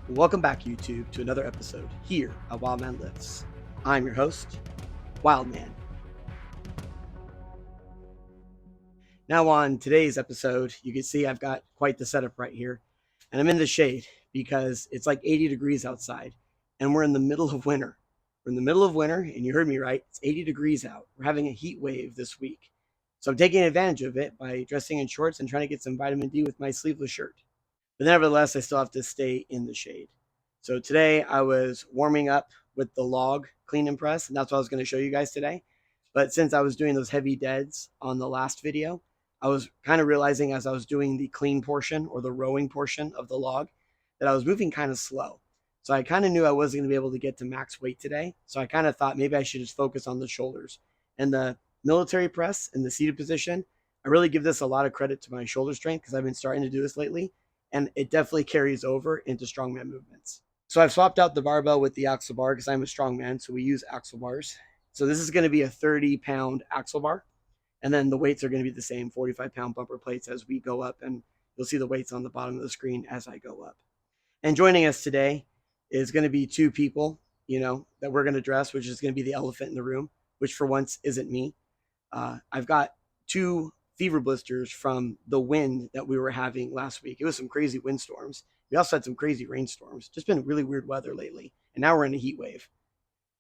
Welcome back, YouTube, to another episode here at WILDMAN Lifts. I'm your host, WILDMAN. Now, on today's episode, you can see I've got quite the setup right here, and I'm in the shade because it's like 80 degrees outside, and we're in the middle of winter. We're in the middle of winter, and you heard me right, it's 80 degrees out. We're having a heat wave this week. So I'm taking advantage of it by dressing in shorts and trying to get some vitamin D with my sleeveless shirt. But nevertheless, I still have to stay in the shade. So today I was warming up with the log clean and press, and that's what I was going to show you guys today. But since I was doing those heavy deads on the last video, I was kind of realizing as I was doing the clean portion or the rowing portion of the log that I was moving kind of slow. So I kind of knew I wasn't going to be able to get to max weight today. So I kind of thought maybe I should just focus on the shoulders. And the military press in the seated position, I really give this a lot of credit to my shoulder strength because I've been starting to do this lately. And it definitely carries over into strongman movements. So I've swapped out the barbell with the axle bar because I'm a strongman, so we use axle bars. So this is going to be a 30-pound axle bar, and then the weights are going to be the same, 45-pound bumper plates as we go up, and you'll see the weights on the bottom of the screen as I go up. And joining us today is going to be two people, that we're going to dress, which is going to be the elephant in the room, which for once isn't me. I've got two fever blisters from the wind that we were having last week. It was some crazy windstorms. We also had some crazy rainstorms. Just been really weird weather lately. And now we're in a heat wave.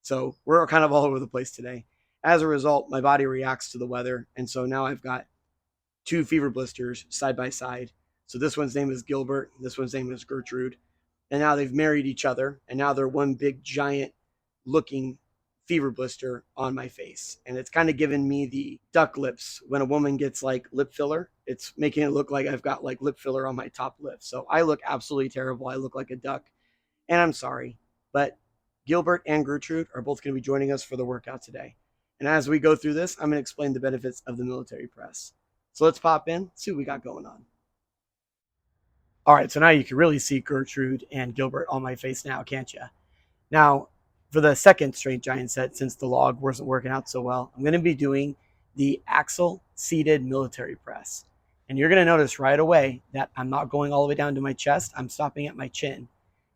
So we're kind of all over the place today. As a result, my body reacts to the weather. And so now I've got two fever blisters side by side. So this one's name is Gilbert. This one's name is Gertrude. And now they've married each other. And now they're one big giant looking fever blister on my face. And it's kind of given me the duck lips when a woman gets like lip filler. It's making it look like I've got like lip filler on my top lip. So I look absolutely terrible. I look like a duck. And I'm sorry. But Gilbert and Gertrude are both going to be joining us for the workout today. And as we go through this, I'm going to explain the benefits of the military press. So let's pop in, see what we got going on. All right, so now you can really see Gertrude and Gilbert on my face now, can't you? Now, for the second strength giant set, since the log wasn't working out so well, I'm going to be doing the axle seated military press. And you're going to notice right away that I'm not going all the way down to my chest. I'm stopping at my chin.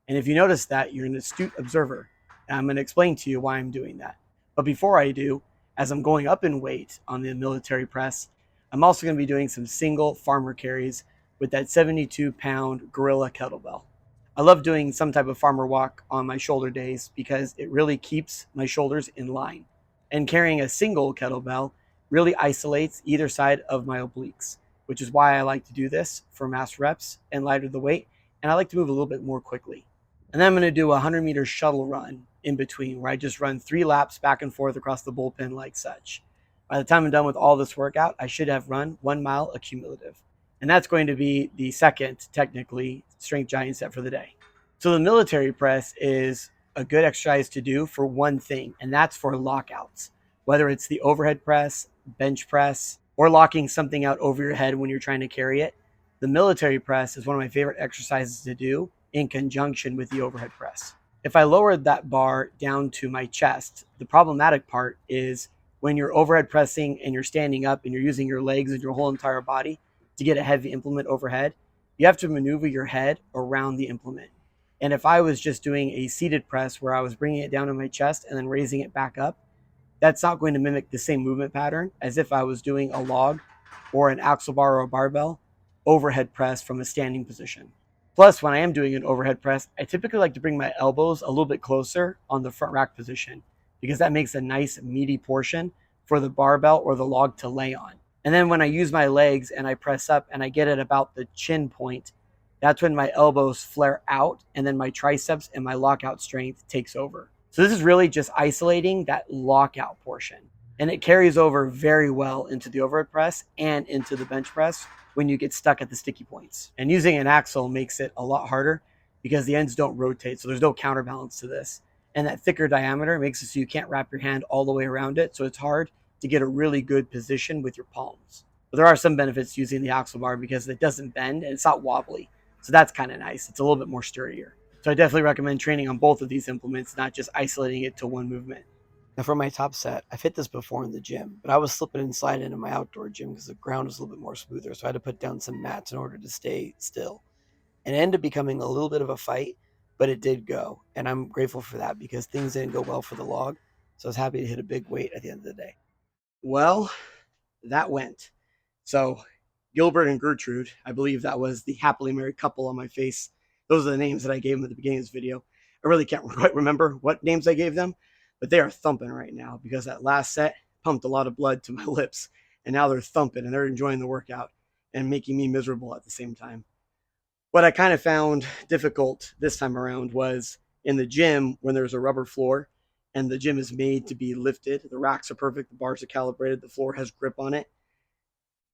And if you notice that, you're an astute observer. And I'm going to explain to you why I'm doing that. But before I do, as I'm going up in weight on the military press, I'm also going to be doing some single farmer carries with that 72-pound gorilla kettlebell. I love doing some type of farmer walk on my shoulder days because it really keeps my shoulders in line. And carrying a single kettlebell really isolates either side of my obliques, which is why I like to do this for mass reps and lighter the weight. And I like to move a little bit more quickly. And then I'm going to do a 100-meter shuttle run in between where I just run 3 laps back and forth across the bullpen like such. By the time I'm done with all this workout, I should have run 1 mile accumulative. And that's going to be the second, technically, strength giant set for the day. So the military press is a good exercise to do for one thing, and that's for lockouts. Whether it's the overhead press, bench press, or locking something out over your head when you're trying to carry it, the military press is one of my favorite exercises to do in conjunction with the overhead press. If I lowered that bar down to my chest, the problematic part is when you're overhead pressing and you're standing up and you're using your legs and your whole entire body to get a heavy implement overhead, you have to maneuver your head around the implement. And if I was just doing a seated press where I was bringing it down to my chest and then raising it back up, that's not going to mimic the same movement pattern as if I was doing a log or an axle bar or a barbell overhead press from a standing position. Plus, when I am doing an overhead press, I typically like to bring my elbows a little bit closer on the front rack position because that makes a nice meaty portion for the barbell or the log to lay on. And then when I use my legs and I press up and I get it about the chin point, that's when my elbows flare out and then my triceps and my lockout strength takes over. So this is really just isolating that lockout portion. And it carries over very well into the overhead press and into the bench press when you get stuck at the sticky points. And using an axle makes it a lot harder because the ends don't rotate, so there's no counterbalance to this. And that thicker diameter makes it so you can't wrap your hand all the way around it, so it's hard to get a really good position with your palms. But there are some benefits to using the axle bar because it doesn't bend and it's not wobbly. So that's kind of nice. It's a little bit more sturdier. So I definitely recommend training on both of these implements, not just isolating it to one movement. Now for my top set, I've hit this before in the gym, but I was slipping and sliding in my outdoor gym because the ground was a little bit more smoother, so I had to put down some mats in order to stay still. And it ended up becoming a little bit of a fight, but it did go. And I'm grateful for that because things didn't go well for the log. So I was happy to hit a big weight at the end of the day. Well, that went. So Gilbert and Gertrude, I believe that was the happily married couple on my face. Those are the names that I gave them at the beginning of this video. I really can't quite remember what names I gave them, but they are thumping right now because that last set pumped a lot of blood to my lips, and now they're thumping and they're enjoying the workout and making me miserable at the same time. What I kind of found difficult this time around was in the gym when there's a rubber floor and the gym is made to be lifted. The racks are perfect, the bars are calibrated, the floor has grip on it.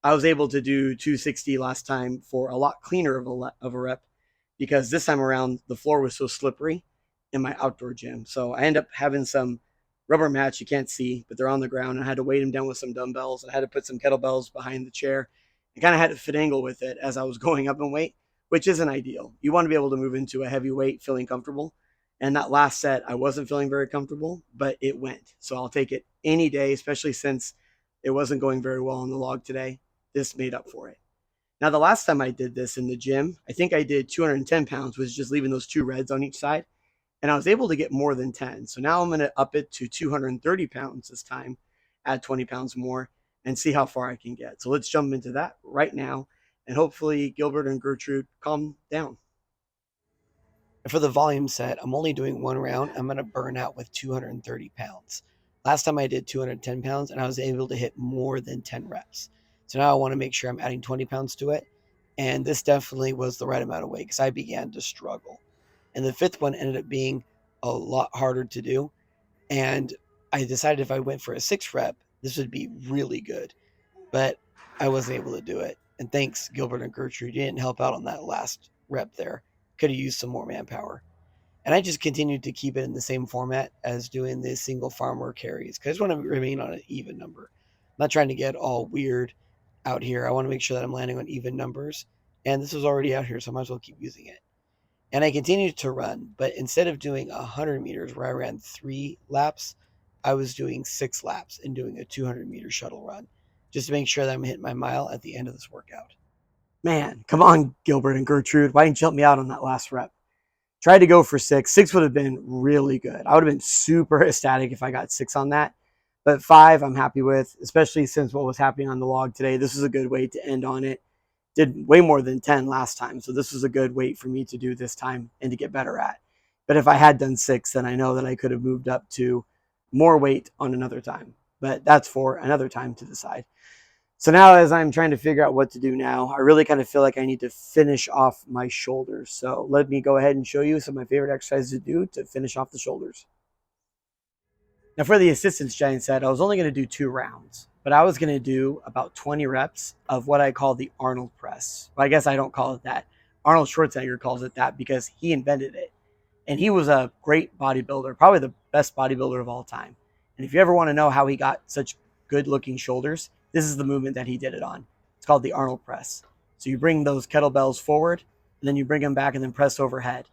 I was able to do 260 last time for a lot cleaner of a rep because this time around the floor was so slippery in my outdoor gym. So I end up having some rubber mats you can't see, but they're on the ground. And I had to weight them down with some dumbbells. I had to put some kettlebells behind the chair. I kind of had to fit angle with it as I was going up in weight, which isn't ideal. You want to be able to move into a heavy weight feeling comfortable. And that last set, I wasn't feeling very comfortable, but it went. So I'll take it any day, especially since it wasn't going very well on the log today. This made up for it. Now, the last time I did this in the gym, I think I did 210 pounds, was just leaving those two reds on each side. And I was able to get more than 10. So now I'm going to up it to 230 pounds this time, add 20 pounds more, and see how far I can get. So let's jump into that right now. And hopefully Gilbert and Gertrude calm down. For the volume set, I'm only doing one round. I'm going to burn out with 230 pounds. Last time I did 210 pounds and I was able to hit more than 10 reps. So now I want to make sure I'm adding 20 pounds to it. And this definitely was the right amount of weight because I began to struggle. And the fifth one ended up being a lot harder to do. And I decided if I went for a 6 rep, this would be really good. But I wasn't able to do it. And thanks, Gilbert and Gertrude. You didn't help out on that last rep there. Could have used some more manpower. And I just continued to keep it in the same format as doing the single farmer carries because I just want to remain on an even number. I'm not trying to get all weird out here. I want to make sure that I'm landing on even numbers. And this was already out here, so I might as well keep using it. And I continued to run, but instead of doing 100 meters where I ran 3 laps, I was doing 6 laps and doing a 200-meter shuttle run just to make sure that I'm hitting my mile at the end of this workout. Man, come on, Gilbert and Gertrude. Why didn't you help me out on that last rep? Tried to go for 6. 6 would have been really good. I would have been super ecstatic if I got 6 on that. But 5, I'm happy with, especially since what was happening on the log today. This is a good way to end on it. Did way more than 10 last time. So this was a good weight for me to do this time and to get better at. But if I had done 6, then I know that I could have moved up to more weight on another time. But that's for another time to decide. So now as I'm trying to figure out what to do now, I really kind of feel like I need to finish off my shoulders. So let me go ahead and show you some of my favorite exercises to do to finish off the shoulders. Now for the assistance giant set, I was only going to do 2 rounds, but I was going to do about 20 reps of what I call the Arnold press. Well, I guess I don't call it that. Arnold Schwarzenegger calls it that because he invented it. And he was a great bodybuilder, probably the best bodybuilder of all time. And if you ever want to know how he got such good looking shoulders, this is the movement that he did it on. It's called the Arnold press. So you bring those kettlebells forward, and then you bring them back and then press overhead.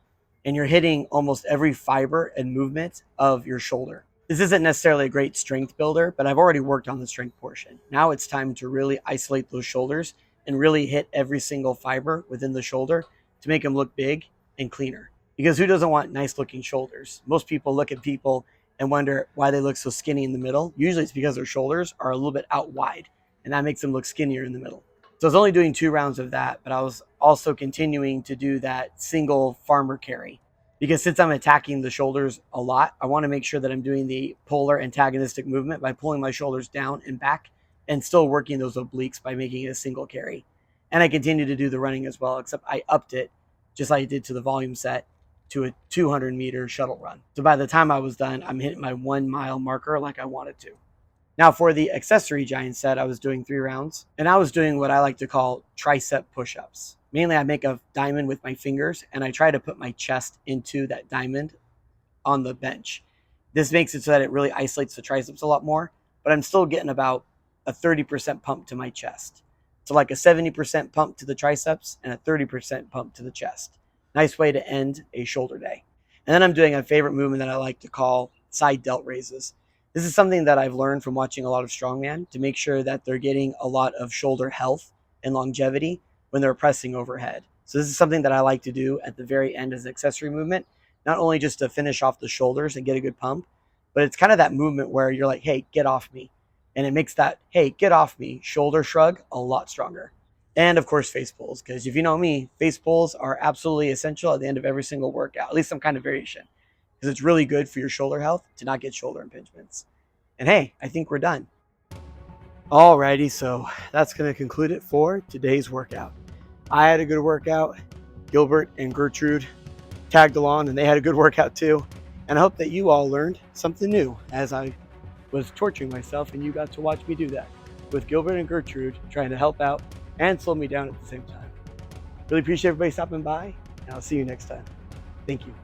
And you're hitting almost every fiber and movement of your shoulder. This isn't necessarily a great strength builder, but I've already worked on the strength portion. Now it's time to really isolate those shoulders and really hit every single fiber within the shoulder to make them look big and cleaner. Because who doesn't want nice looking shoulders? Most people look at people and wonder why they look so skinny in the middle. Usually it's because their shoulders are a little bit out wide, and that makes them look skinnier in the middle. So I was only doing 2 rounds of that, but I was also continuing to do that single farmer carry. Because since I'm attacking the shoulders a lot, I want to make sure that I'm doing the polar antagonistic movement by pulling my shoulders down and back and still working those obliques by making it a single carry. And I continue to do the running as well, except I upped it just like I did to the volume set to a 200-meter shuttle run. So by the time I was done, I'm hitting my 1 mile marker like I wanted to. Now for the accessory giant set, I was doing 3 rounds, and I was doing what I like to call tricep push-ups. Mainly I make a diamond with my fingers, and I try to put my chest into that diamond on the bench. This makes it so that it really isolates the triceps a lot more, but I'm still getting about a 30% pump to my chest. So like a 70% pump to the triceps and a 30% pump to the chest. Nice way to end a shoulder day. And then I'm doing a favorite movement that I like to call side delt raises. This is something that I've learned from watching a lot of strongman to make sure that they're getting a lot of shoulder health and longevity when they're pressing overhead. So this is something that I like to do at the very end as an accessory movement, not only just to finish off the shoulders and get a good pump, but it's kind of that movement where you're like, hey, get off me. And it makes that, hey, get off me shoulder shrug a lot stronger. And of course, face pulls, because if you know me, face pulls are absolutely essential at the end of every single workout, at least some kind of variation, because it's really good for your shoulder health to not get shoulder impingements. And hey, I think we're done. Alrighty, so that's going to conclude it for today's workout. I had a good workout. Gilbert and Gertrude tagged along and they had a good workout too. And I hope that you all learned something new as I was torturing myself and you got to watch me do that with Gilbert and Gertrude trying to help out and slow me down at the same time. Really appreciate everybody stopping by, and I'll see you next time. Thank you.